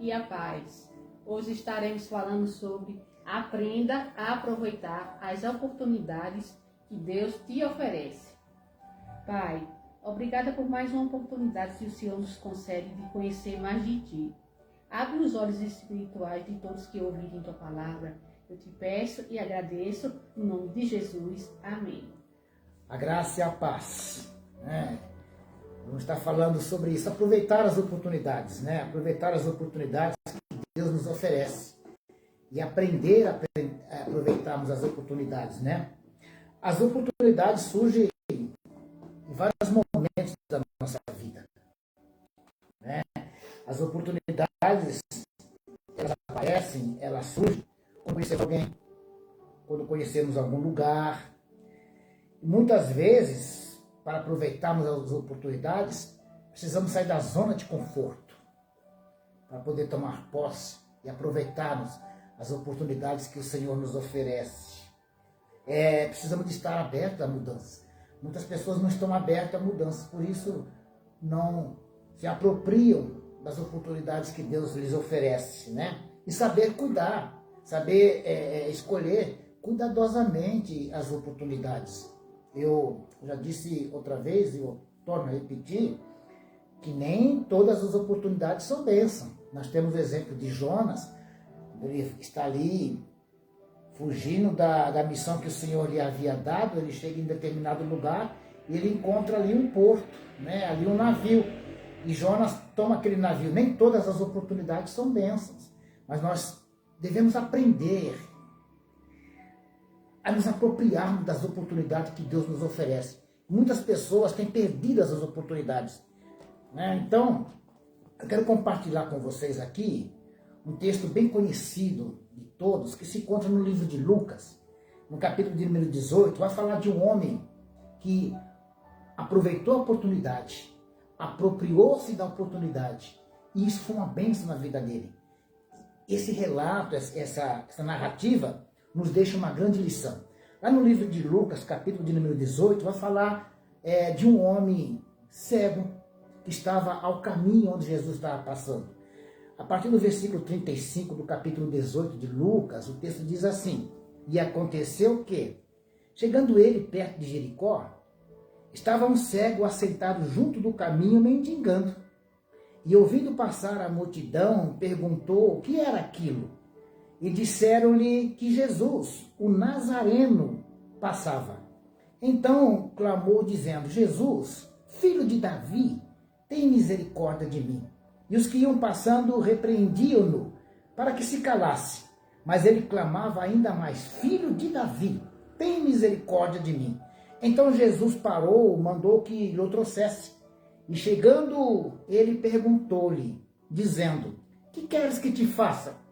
e a paz. Hoje estaremos falando sobre aprenda a aproveitar as oportunidades que Deus te oferece. Pai, obrigada por mais uma oportunidade que o Senhor nos concede de conhecer mais de Ti. Abre os olhos espirituais de todos que ouvirem Tua palavra. Eu te peço e agradeço, no nome de Jesus. Amém. A graça e a paz. Vamos estar falando sobre isso, aproveitar as oportunidades, aproveitar as oportunidades que Deus nos oferece e aprender a aproveitarmos as oportunidades, As oportunidades surgem em vários momentos da nossa vida, As oportunidades, elas aparecem, elas surgem quando conhecemos alguém, quando conhecemos algum lugar. E muitas vezes, para aproveitarmos as oportunidades, precisamos sair da zona de conforto para poder tomar posse e aproveitarmos as oportunidades que o Senhor nos oferece. Precisamos de estar abertos à mudança. Muitas pessoas não estão abertas à mudança, por isso não se apropriam das oportunidades que Deus lhes oferece, E saber cuidar, saber escolher cuidadosamente as oportunidades. Eu já disse outra vez, e eu torno a repetir, que nem todas as oportunidades são bênção. Nós temos o exemplo de Jonas, ele está ali fugindo da missão que o Senhor lhe havia dado, ele chega em determinado lugar e ele encontra ali um porto, ali um navio. E Jonas toma aquele navio. Nem todas as oportunidades são bênçãos, mas nós devemos aprender a nos apropriarmos das oportunidades que Deus nos oferece. Muitas pessoas têm perdido essas oportunidades. Então, eu quero compartilhar com vocês aqui um texto bem conhecido de todos, que se encontra no livro de Lucas, no capítulo de número 18, vai falar de um homem que aproveitou a oportunidade, apropriou-se da oportunidade, e isso foi uma bênção na vida dele. Esse relato, essa narrativa, nos deixa uma grande lição. Lá no livro de Lucas, capítulo de número 18, vai falar de um homem cego que estava ao caminho onde Jesus estava passando. A partir do versículo 35 do capítulo 18 de Lucas, o texto diz assim: E aconteceu que, chegando ele perto de Jericó, estava um cego assentado junto do caminho mendigando. E ouvindo passar a multidão, perguntou o que era aquilo. E disseram-lhe que Jesus, o Nazareno, passava. Então clamou dizendo: Jesus, filho de Davi, tem misericórdia de mim. E os que iam passando repreendiam-no para que se calasse. Mas ele clamava ainda mais: Filho de Davi, tem misericórdia de mim. Então Jesus parou, mandou que o trouxesse. E chegando, ele perguntou-lhe, dizendo: Que queres que te faça?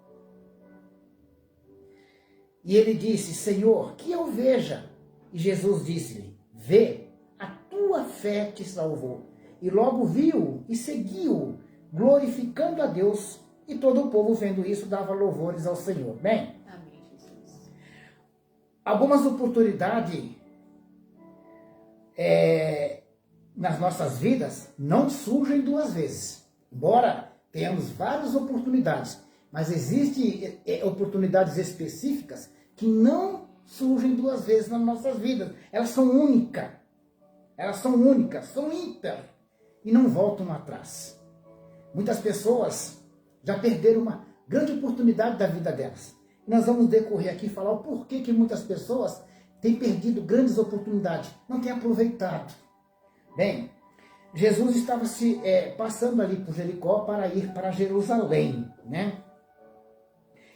E ele disse: Senhor, que eu veja. E Jesus disse-lhe: Vê, a tua fé te salvou. E logo viu e seguiu, glorificando a Deus. E todo o povo, vendo isso, dava louvores ao Senhor. Bem, Amém, Jesus. Algumas oportunidades nas nossas vidas não surgem duas vezes. Embora tenhamos várias oportunidades, mas existem oportunidades específicas que não surgem duas vezes nas nossas vidas. Elas são únicas. Elas são únicas, são ímpar e não voltam atrás. Muitas pessoas já perderam uma grande oportunidade da vida delas. E nós vamos decorrer aqui e falar o porquê que muitas pessoas têm perdido grandes oportunidades, não têm aproveitado. Bem, Jesus estava passando ali por Jericó para ir para Jerusalém,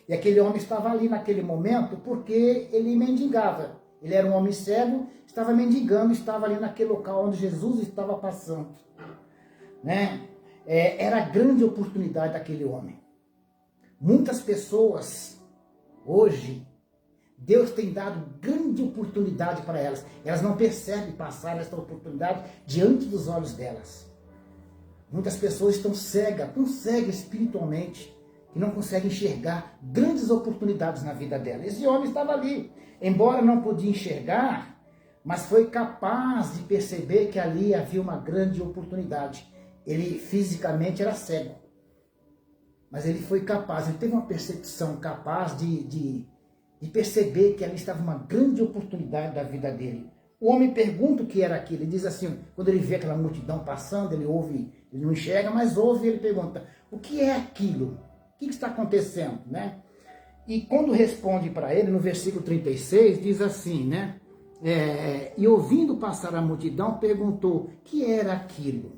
E aquele homem estava ali naquele momento porque ele mendigava. Ele era um homem cego, estava mendigando, estava ali naquele local onde Jesus estava passando. Era a grande oportunidade daquele homem. Muitas pessoas, hoje, Deus tem dado grande oportunidade para elas. Elas não percebem passar essa oportunidade diante dos olhos delas. Muitas pessoas estão cegas, espiritualmente, e não conseguem enxergar grandes oportunidades na vida dela. Esse homem estava ali, embora não podia enxergar, mas foi capaz de perceber que ali havia uma grande oportunidade. Ele fisicamente era cego, mas ele foi capaz, ele teve uma percepção capaz de perceber que ali estava uma grande oportunidade da vida dele. O homem pergunta o que era aquilo, ele diz assim, quando ele vê aquela multidão passando, ele ouve, ele não enxerga, mas ouve, e ele pergunta, o que é aquilo? O que está acontecendo, né? E quando responde para ele, no versículo 36, diz assim, né? E ouvindo passar a multidão, perguntou, que era aquilo?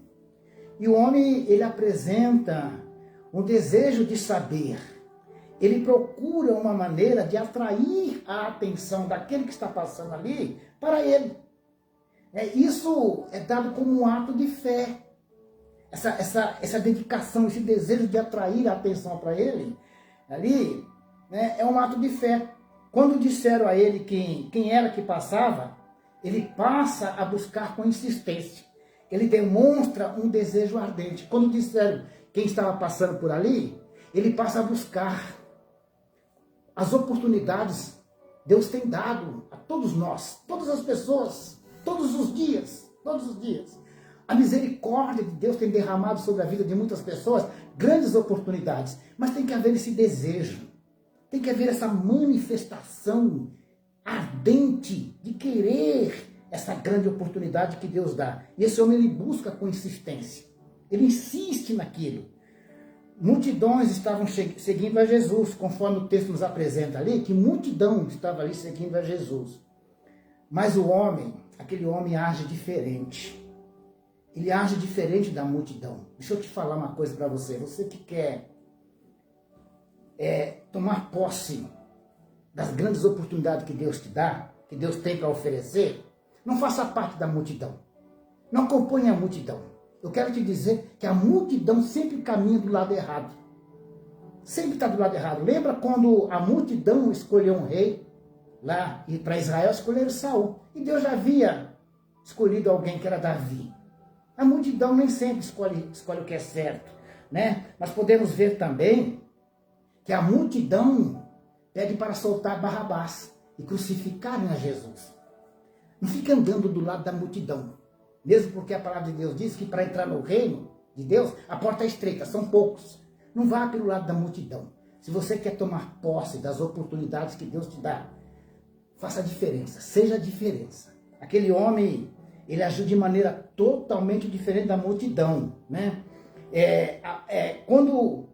E o homem, ele apresenta um desejo de saber. Ele procura uma maneira de atrair a atenção daquele que está passando ali para ele. Isso é dado como um ato de fé. Essa dedicação, esse desejo de atrair a atenção para ele, ali, né, é um ato de fé. Quando disseram a ele quem era que passava, ele passa a buscar com insistência. Ele demonstra um desejo ardente. Quando disseram quem estava passando por ali, ele passa a buscar. As oportunidades Deus tem dado a todos nós, todas as pessoas, todos os dias, todos os dias. A misericórdia de Deus tem derramado sobre a vida de muitas pessoas grandes oportunidades, mas tem que haver esse desejo, tem que haver essa manifestação ardente de querer essa grande oportunidade que Deus dá. E esse homem, ele busca com insistência, ele insiste naquilo. Multidões estavam seguindo a Jesus, conforme o texto nos apresenta ali, que multidão estava ali seguindo a Jesus. Mas o homem, aquele homem age diferente. Ele age diferente da multidão. Deixa eu te falar uma coisa para você. Você que quer tomar posse das grandes oportunidades que Deus te dá, que Deus tem para oferecer, não faça parte da multidão. Não acompanhe a multidão. Eu quero te dizer que a multidão sempre caminha do lado errado. Sempre está do lado errado. Lembra quando a multidão escolheu um rei lá, e para Israel escolheram Saul. E Deus já havia escolhido alguém que era Davi. A multidão nem sempre escolhe o que é certo, né? Mas podemos ver também que a multidão pede para soltar Barrabás e crucificarem a Jesus. Não fica andando do lado da multidão. Mesmo porque a palavra de Deus diz que para entrar no reino de Deus, a porta é estreita, são poucos. Não vá pelo lado da multidão. Se você quer tomar posse das oportunidades que Deus te dá, faça a diferença, seja a diferença. Aquele homem, ele agiu de maneira totalmente diferente da multidão, né? Quando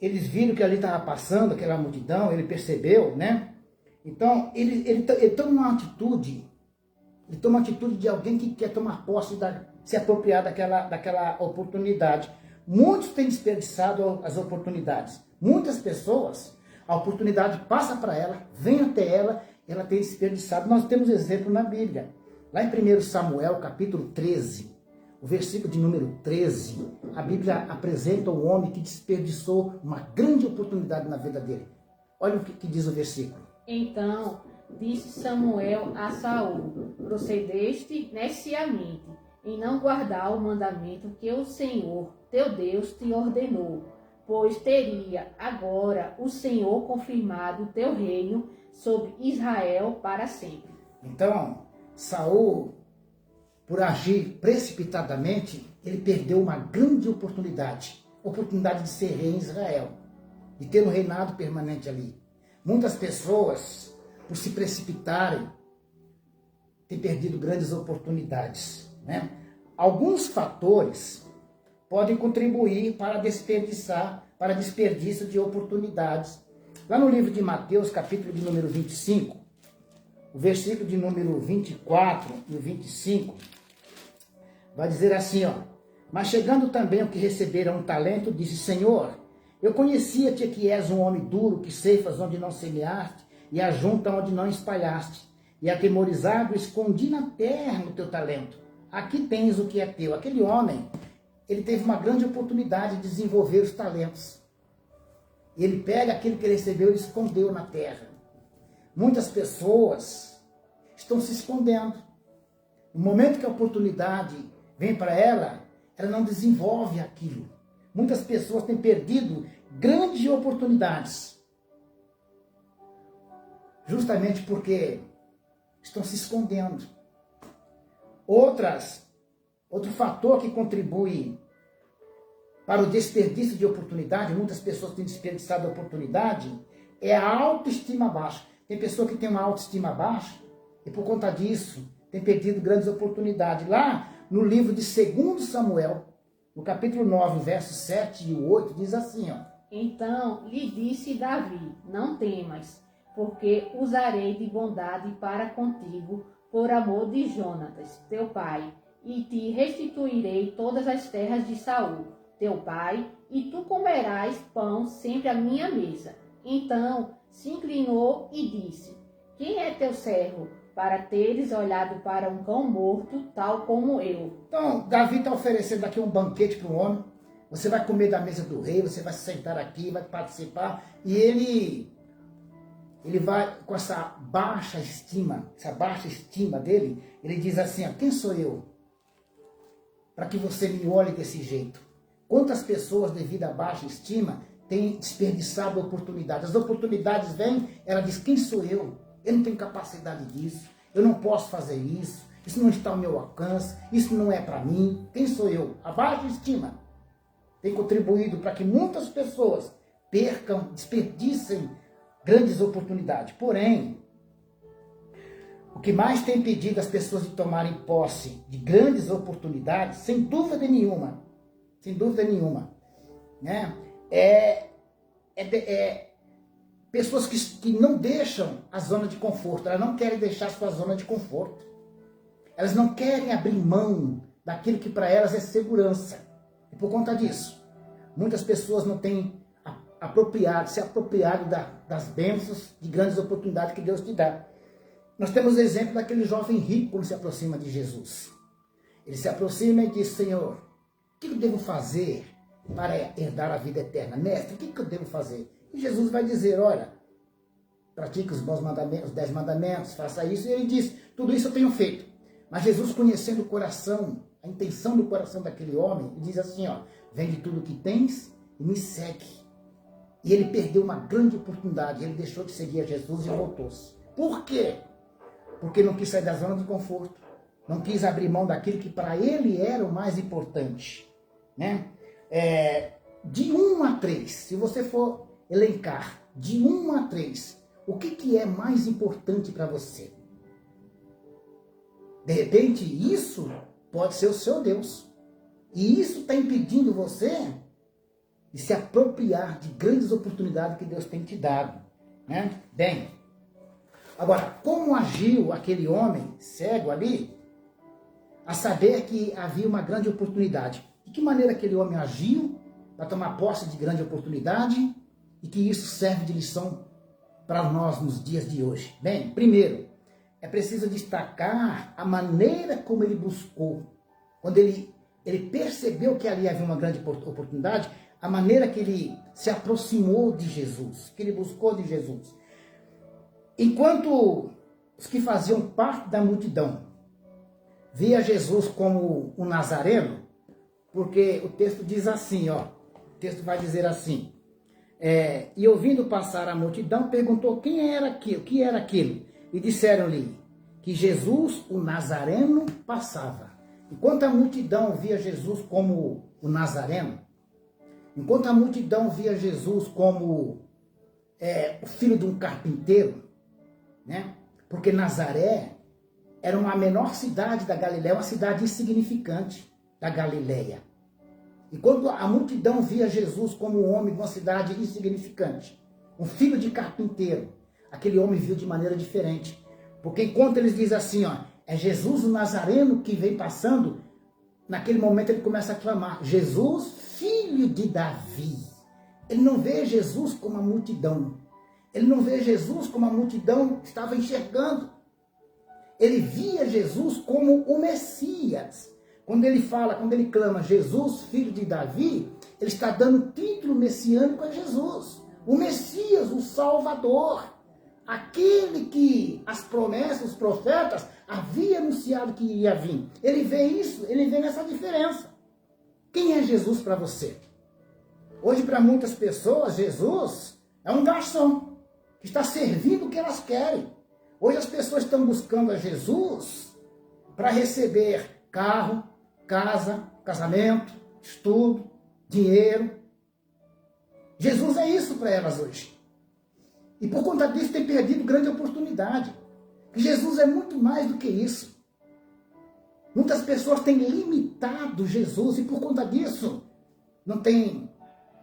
eles viram que ali estava passando aquela multidão, ele percebeu, né? Então, ele toma uma atitude. Ele toma a atitude de alguém que quer tomar posse, se apropriar daquela oportunidade. Muitos têm desperdiçado as oportunidades. Muitas pessoas, a oportunidade passa para ela, vem até ela, ela tem desperdiçado. Nós temos exemplo na Bíblia. Lá em 1 Samuel, capítulo 13, o versículo de número 13, a Bíblia apresenta um homem que desperdiçou uma grande oportunidade na vida dele. Olha o que diz o versículo. Então disse Samuel a Saul: procedeste neciamente em não guardar o mandamento que o Senhor, teu Deus, te ordenou, pois teria agora o Senhor confirmado o teu reino sobre Israel para sempre. Então, Saul, por agir precipitadamente, ele perdeu uma grande oportunidade de ser rei em Israel, de ter um reinado permanente ali. Muitas pessoas, por se precipitarem, têm perdido grandes oportunidades, né? Alguns fatores podem contribuir para desperdício de oportunidades. Lá no livro de Mateus, capítulo de número 25, o versículo de número 24 e o 25, vai dizer assim, ó: mas chegando também o que receberam um talento, disse: Senhor, eu conhecia-te que és um homem duro, que ceifas onde não semeaste, e ajunta onde não espalhaste. E atemorizado, escondi na terra o teu talento. Aqui tens o que é teu. Aquele homem, ele teve uma grande oportunidade de desenvolver os talentos. Ele pega aquilo que ele recebeu e escondeu na terra. Muitas pessoas estão se escondendo. No momento que a oportunidade vem para ela, ela não desenvolve aquilo. Muitas pessoas têm perdido grandes oportunidades, justamente porque estão se escondendo. Outro fator que contribui para o desperdício de oportunidade, muitas pessoas têm desperdiçado a oportunidade, é a autoestima baixa. Tem pessoa que tem uma autoestima baixa e por conta disso tem perdido grandes oportunidades. Lá no livro de 2 Samuel, no capítulo 9, versos 7 e 8, diz assim, ó. Então lhe disse Davi, não temas, porque usarei de bondade para contigo, por amor de Jonatas, teu pai, e te restituirei todas as terras de Saul, teu pai, e tu comerás pão sempre à minha mesa. Então se inclinou e disse, quem é teu servo, para teres olhado para um cão morto, tal como eu? Então, Davi está oferecendo aqui um banquete para o homem. Você vai comer da mesa do rei, você vai se sentar aqui, vai participar. E ele vai, com essa baixa estima dele, ele diz assim, ó, quem sou eu? Para que você me olhe desse jeito. Quantas pessoas, devido à baixa estima, têm desperdiçado oportunidades? As oportunidades vêm, ela diz, quem sou eu? Eu não tenho capacidade disso, eu não posso fazer isso, isso não está ao meu alcance, isso não é para mim. Quem sou eu? A baixa estima tem contribuído para que muitas pessoas percam, desperdicem grandes oportunidades. Porém, o que mais tem impedido as pessoas de tomarem posse de grandes oportunidades, sem dúvida nenhuma, né? Pessoas que não deixam a zona de conforto, elas não querem deixar a sua zona de conforto. Elas não querem abrir mão daquilo que para elas é segurança. E por conta disso, muitas pessoas não têm se apropriado das bênçãos, de grandes oportunidades que Deus te dá. Nós temos o exemplo daquele jovem rico quando se aproxima de Jesus. Ele se aproxima e diz, Senhor, o que eu devo fazer para herdar a vida eterna? Mestre, o que eu devo fazer? E Jesus vai dizer, olha, pratique os bons mandamentos, os 10 mandamentos, faça isso. E ele diz, tudo isso eu tenho feito. Mas Jesus, conhecendo o coração, a intenção do coração daquele homem, ele diz assim, ó, vende tudo o que tens e me segue. E ele perdeu uma grande oportunidade, ele deixou de seguir a Jesus e voltou-se. Por quê? Porque não quis sair da zona de conforto, não quis abrir mão daquilo que para ele era o mais importante, né? De 1 a 3, se você for elencar de 1 a 3, o que é mais importante para você? De repente, isso pode ser o seu Deus. E isso está impedindo você de se apropriar de grandes oportunidades que Deus tem te dado, né? Bem, agora, como agiu aquele homem cego ali, a saber que havia uma grande oportunidade? De que maneira aquele homem agiu para tomar posse de grande oportunidade e que isso serve de lição para nós nos dias de hoje? Bem, primeiro, é preciso destacar a maneira como ele buscou. Quando ele percebeu que ali havia uma grande oportunidade, a maneira que ele se aproximou de Jesus, que ele buscou de Jesus. Enquanto os que faziam parte da multidão via Jesus como um nazareno, porque o texto diz assim, ó, o texto vai dizer assim, e ouvindo passar a multidão, perguntou quem era aquilo, o que era aquilo, e disseram-lhe que Jesus, o Nazareno, passava. Enquanto a multidão via Jesus como o Nazareno, enquanto a multidão via Jesus como o filho de um carpinteiro, né? Porque Nazaré era uma menor cidade da Galileia, uma cidade insignificante da Galileia. E quando a multidão via Jesus como um homem de uma cidade insignificante, um filho de carpinteiro, aquele homem viu de maneira diferente. Porque enquanto eles dizem assim, ó, é Jesus o Nazareno que vem passando, naquele momento ele começa a clamar, Jesus, filho de Davi. Ele não vê Jesus como a multidão. Ele não vê Jesus como a multidão estava enxergando. Ele via Jesus como o Messias. Quando ele fala, quando ele clama Jesus, filho de Davi, ele está dando título messiânico a Jesus. O Messias, o Salvador. Aquele que as promessas, os profetas, haviam anunciado que iria vir. Ele vê isso, ele vê nessa diferença. Quem é Jesus para você? Hoje, para muitas pessoas, Jesus é um garçom que está servindo o que elas querem. Hoje as pessoas estão buscando a Jesus para receber carro, casa, casamento, estudo, dinheiro. Jesus é isso para elas hoje. E por conta disso tem perdido grande oportunidade. Jesus é muito mais do que isso. Muitas pessoas têm limitado Jesus e por conta disso não têm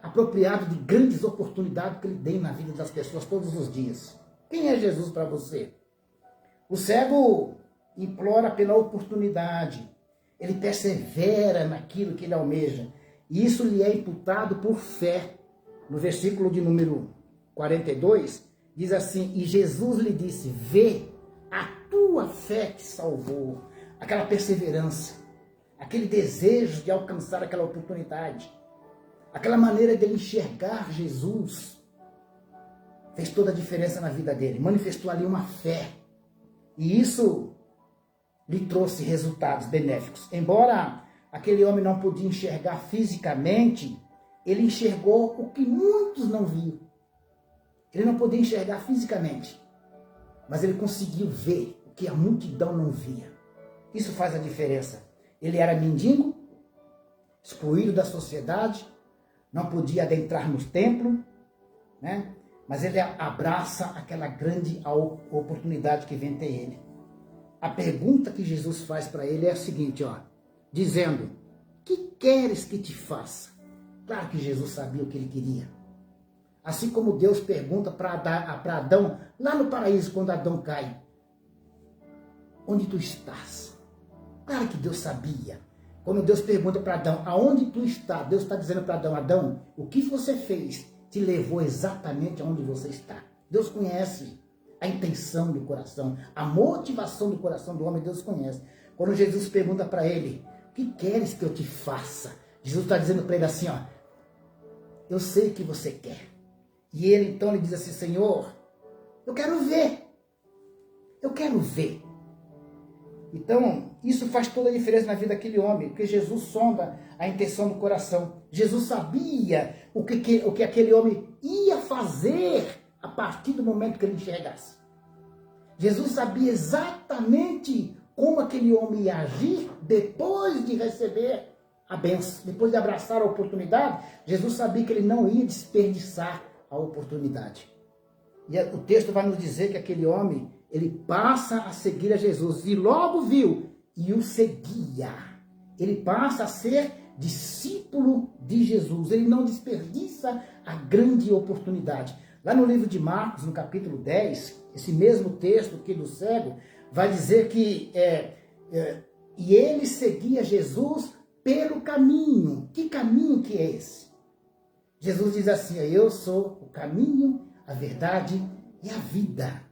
apropriado de grandes oportunidades que Ele tem na vida das pessoas todos os dias. Quem é Jesus para você? O cego implora pela oportunidade. Ele persevera naquilo que ele almeja. E isso lhe é imputado por fé. No versículo de número 42, diz assim: e Jesus lhe disse, vê, a tua fé te salvou. Aquela perseverança, aquele desejo de alcançar aquela oportunidade, aquela maneira de ele enxergar Jesus, fez toda a diferença na vida dele. Manifestou ali uma fé. E isso lhe trouxe resultados benéficos. Embora aquele homem não podia enxergar fisicamente, ele enxergou o que muitos não viam. Ele não podia enxergar fisicamente, mas ele conseguiu ver o que a multidão não via. Isso faz a diferença. Ele era mendigo, excluído da sociedade, não podia adentrar no templo, né? Mas ele abraça aquela grande oportunidade que vem até ele. A pergunta que Jesus faz para ele é a seguinte, dizendo, que queres que te faça? Claro que Jesus sabia o que ele queria. Assim como Deus pergunta para Adão, lá no paraíso, quando Adão cai, onde tu estás? Claro que Deus sabia. Quando Deus pergunta para Adão, aonde tu está? Deus está dizendo para Adão, Adão, o que você fez te levou exatamente aonde você está. Deus conhece a intenção do coração, a motivação do coração do homem, Deus conhece. Quando Jesus pergunta para ele, o que queres que eu te faça? Jesus está dizendo para ele assim, eu sei o que você quer. E ele então lhe diz assim, Senhor, eu quero ver. Eu quero ver. Então, isso faz toda a diferença na vida daquele homem, porque Jesus sonda a intenção do coração. Jesus sabia o que aquele homem ia fazer a partir do momento que ele enxergasse. Jesus sabia exatamente como aquele homem ia agir depois de receber a bênção, depois de abraçar a oportunidade. Jesus sabia que ele não ia desperdiçar a oportunidade. E o texto vai nos dizer que aquele homem, ele passa a seguir a Jesus e logo viu e o seguia. Ele passa a ser discípulo de Jesus. Ele não desperdiça a grande oportunidade. Lá no livro de Marcos, no capítulo 10, esse mesmo texto aqui do cego, vai dizer que e ele seguia Jesus pelo caminho. Que caminho que é esse? Jesus diz assim, eu sou o caminho, a verdade e a vida.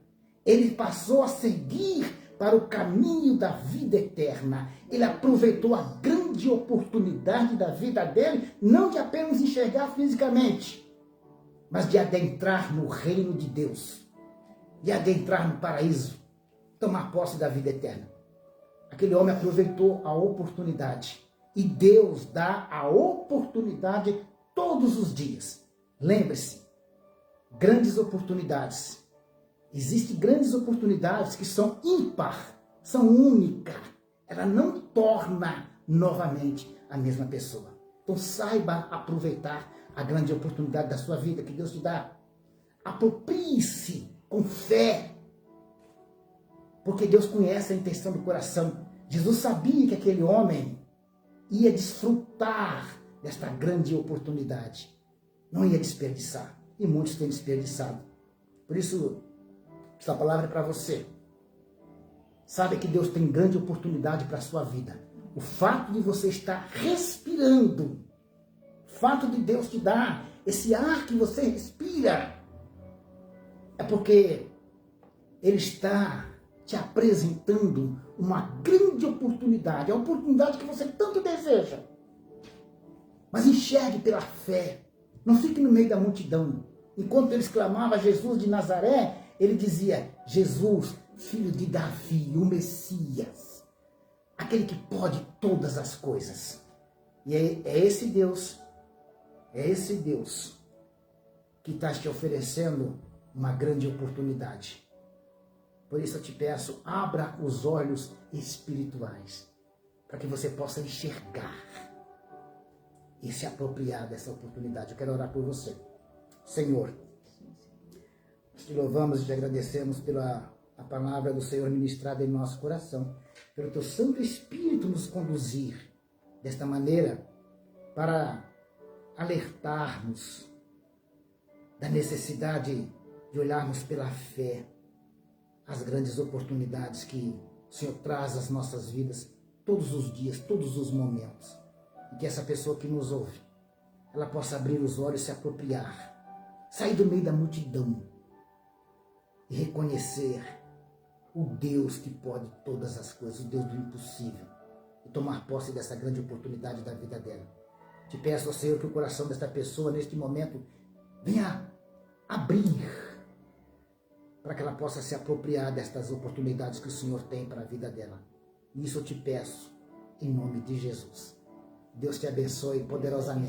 Ele passou a seguir para o caminho da vida eterna. Ele aproveitou a grande oportunidade da vida dele, não de apenas enxergar fisicamente, mas de adentrar no reino de Deus, de adentrar no paraíso, tomar posse da vida eterna. Aquele homem aproveitou a oportunidade. E Deus dá a oportunidade todos os dias. Lembre-se, grandes oportunidades. Existem grandes oportunidades que são ímpar, são únicas. Ela não torna novamente a mesma pessoa. Então saiba aproveitar a grande oportunidade da sua vida que Deus te dá. Aproprie-se com fé, porque Deus conhece a intenção do coração. Jesus sabia que aquele homem ia desfrutar desta grande oportunidade. Não ia desperdiçar. E muitos têm desperdiçado. Por isso, essa palavra é para você. Sabe que Deus tem grande oportunidade para a sua vida. O fato de você estar respirando, o fato de Deus te dar esse ar que você respira, é porque Ele está te apresentando uma grande oportunidade, a oportunidade que você tanto deseja. Mas enxergue pela fé. Não fique no meio da multidão. Enquanto eles clamavam Jesus de Nazaré, ele dizia, Jesus, filho de Davi, o Messias, aquele que pode todas as coisas. E é esse Deus que está te oferecendo uma grande oportunidade. Por isso eu te peço, abra os olhos espirituais, para que você possa enxergar e se apropriar dessa oportunidade. Eu quero orar por você. Senhor, nós te louvamos e te agradecemos pela a palavra do Senhor ministrada em nosso coração, pelo teu Santo Espírito nos conduzir desta maneira para alertarmos da necessidade de olharmos pela fé as grandes oportunidades que o Senhor traz às nossas vidas todos os dias, todos os momentos. E que essa pessoa que nos ouve, ela possa abrir os olhos e se apropriar, sair do meio da multidão e reconhecer o Deus que pode todas as coisas, o Deus do impossível, e tomar posse dessa grande oportunidade da vida dela. Te peço, Senhor, que o coração desta pessoa, neste momento, venha abrir, para que ela possa se apropriar destas oportunidades que o Senhor tem para a vida dela. E isso eu te peço, em nome de Jesus. Deus te abençoe poderosamente.